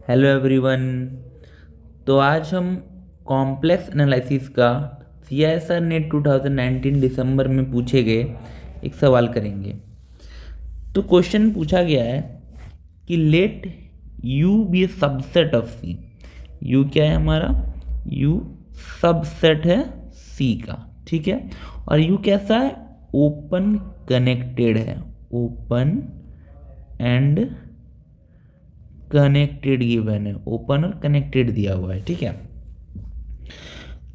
Hello everyone. तो आज हम कॉम्प्लेक्स एनालिसिस का CISR नेट 2019 दिसंबर में पूछे गए एक सवाल करेंगे। तो क्वेश्चन पूछा गया है कि let U be a subset of C। U क्या है हमारा? U सबसेट है C का, ठीक है। और U कैसा है? ओपन कनेक्टेड है, ओपन एंड कनेक्टेड गिवन है, ओपन और कनेक्टेड दिया हुआ है, ठीक है।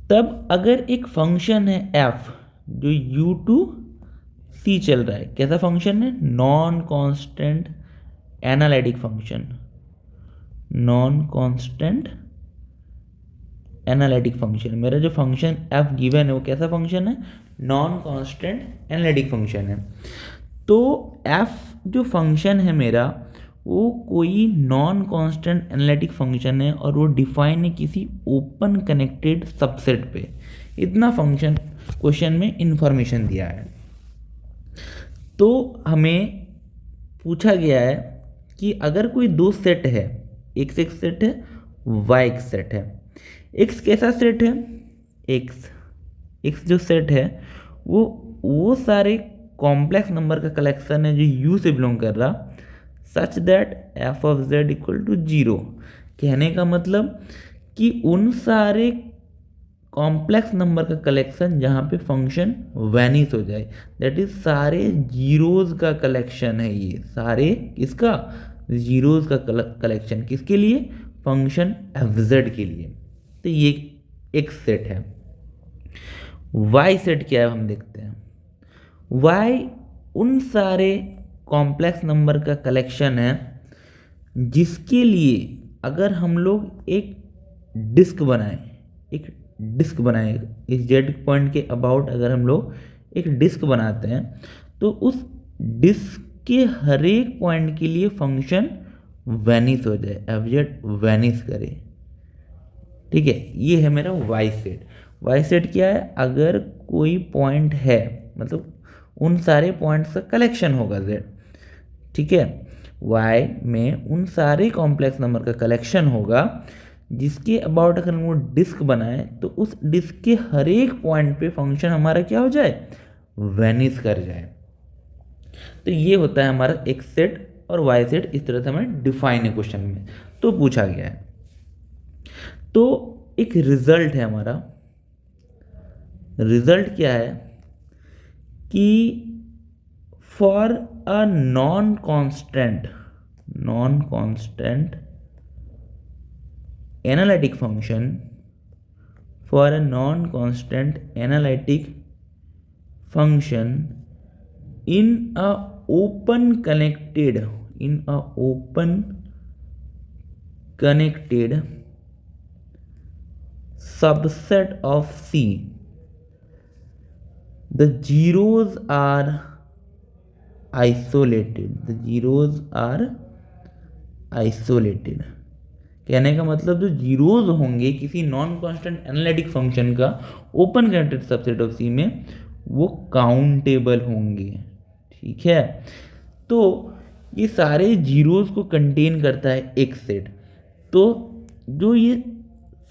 तब अगर एक फंक्शन है f जो u टू c चल रहा है, कैसा फंक्शन है? Non constant analytic function, non constant analytic function. मेरा जो फंक्शन f गिवन है वो कैसा फंक्शन है? नॉन कांस्टेंट एनालिटिक फंक्शन है। तो f जो फंक्शन है मेरा वो कोई नॉन कांस्टेंट एनालिटिक फंक्शन है और वो डिफाइन है किसी ओपन कनेक्टेड सबसेट पे। इतना फंक्शन क्वेश्चन में इंफॉर्मेशन दिया है। तो हमें पूछा गया है कि अगर कोई दो सेट है, x एक सेट है, y एक सेट है। x कैसा सेट है? x जो सेट है वो सारे कॉम्प्लेक्स नंबर का कलेक्शन है जो u से बिलोंग कर रहा, such that f of z equal to 0। कहने का मतलब कि उन सारे कॉम्प्लेक्स नंबर का कलेक्शन जहाँ पे फंक्शन वैनिश हो जाए, दैट इज सारे जीरोज का कलेक्शन है। ये सारे इसका जीरोज का कलेक्शन किसके लिए? फंक्शन fz के लिए। तो ये एक सेट है। y सेट क्या है हम देखते हैं। y उन सारे कॉम्प्लेक्स नंबर का कलेक्शन है जिसके लिए अगर हम लोग एक डिस्क बनाएं, इस जेड पॉइंट के अबाउट अगर हम लोग एक डिस्क बनाते हैं तो उस डिस्क के हर एक पॉइंट के लिए फंक्शन वैनिश हो जाए, एफजेड वैनिश करे, ठीक है। ये है मेरा वाई सेट। वाई सेट क्या है? अगर कोई पॉइंट है, मतलब उन सारे पॉइंट्स का कलेक्शन होगा z, ठीक है। y में उन सारे कॉम्प्लेक्स नंबर का कलेक्शन होगा जिसके अबाउट अगर हम वो डिस्क बनाए तो उस डिस्क के हर एक पॉइंट पे फंक्शन हमारा क्या हो जाए? वैनिश कर जाए। तो ये होता है हमारा x सेट और y सेट। इस तरह से हमें डिफाइन है क्वेश्चन में तो पूछा गया है। तो एक रिजल्ट है हमारा। रिजल्ट क्या है कि for a non constant analytic function, for a non constant analytic function in a open connected subset of C, the zeros are isolated। कहने का मतलब जो जीरोज होंगे किसी नॉन कांस्टेंट एनालिटिक फंक्शन का ओपन कनेक्टेड सबसेट ऑफ सी में वो countable होंगे, ठीक है। तो ये सारे जीरोज को कंटेन करता है एक सेट। तो जो ये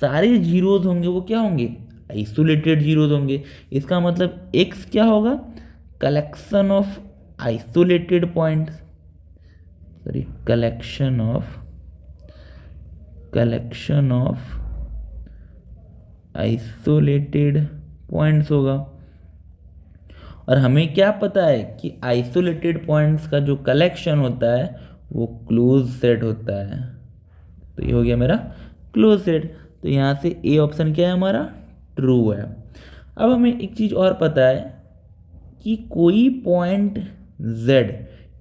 सारे जीरोज होंगे वो क्या होंगे? आइसोलेटेड जीरोज होंगे। इसका मतलब x क्या होगा? Collection of isolated points, sorry collection of isolated points होगा। और हमें क्या पता है कि आइसोलेटेड पॉइंट्स का जो कलेक्शन होता है वो क्लोज सेट होता है। तो ये हो गया मेरा क्लोज सेट। तो यहाँ से ए ऑप्शन क्या है हमारा? ट्रू है। अब हमें एक चीज़ और पता है कि कोई पॉइंट z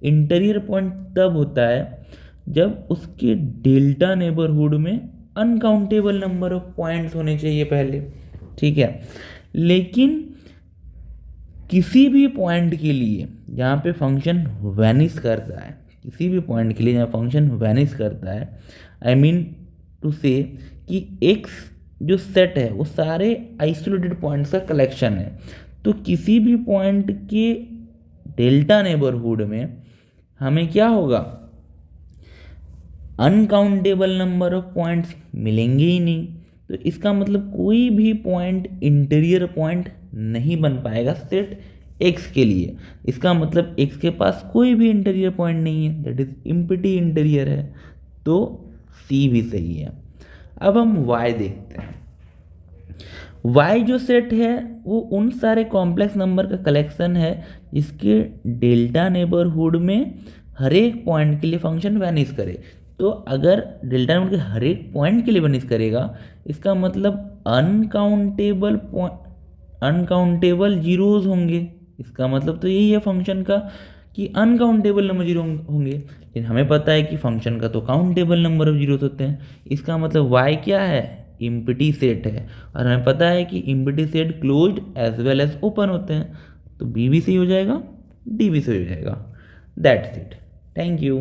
इंटीरियर पॉइंट तब होता है जब उसके डेल्टा नेबरहुड में अनकाउंटेबल नंबर ऑफ पॉइंट्स होने चाहिए पहले, ठीक है। लेकिन किसी भी पॉइंट के लिए जहाँ पे फंक्शन वैनिश करता है, किसी भी पॉइंट के लिए जहाँ फंक्शन वैनिश करता है, आई मीन टू से कि x जो सेट है वो सारे आइसोलेटेड पॉइंट्स का कलेक्शन है। तो किसी भी पॉइंट के डेल्टा नेबरहुड में हमें क्या होगा? अनकाउंटेबल नंबर ऑफ पॉइंट्स मिलेंगे ही नहीं, तो इसका मतलब कोई भी पॉइंट इंटीरियर पॉइंट नहीं बन पाएगा सेट एक्स के लिए। इसका मतलब एक्स के पास कोई भी इंटीरियर पॉइंट नहीं है, दैट इज इम्पिटी इंटीरियर है, तो सी भी सही है। अब हम वाई देखते हैं। वाई जो सेट है वो उन सारे कॉम्प्लेक्स नंबर का कलेक्शन है जिसके डेल्टा नेबरहुड में हर एक पॉइंट के लिए फंक्शन वैनिश करे। तो अगर डेल्टा नेबरहुड के हर एक पॉइंट के लिए वैनिश करेगा, इसका मतलब अनकाउंटेबल जीरोज होंगे। इसका मतलब तो यही है फंक्शन का कि अनकाउंटेबल नंबर जीरो होंगे, लेकिन हमें पता है कि फंक्शन का तो काउंटेबल नंबर ऑफ जीरोस होते हैं। इसका मतलब वाई क्या है, इम्पिटी सेट है, और हमें पता है कि empty set closed as well as open होते हैं, तो बी भी सही हो जाएगा, डी भी सही हो जाएगा। That's it, thank you.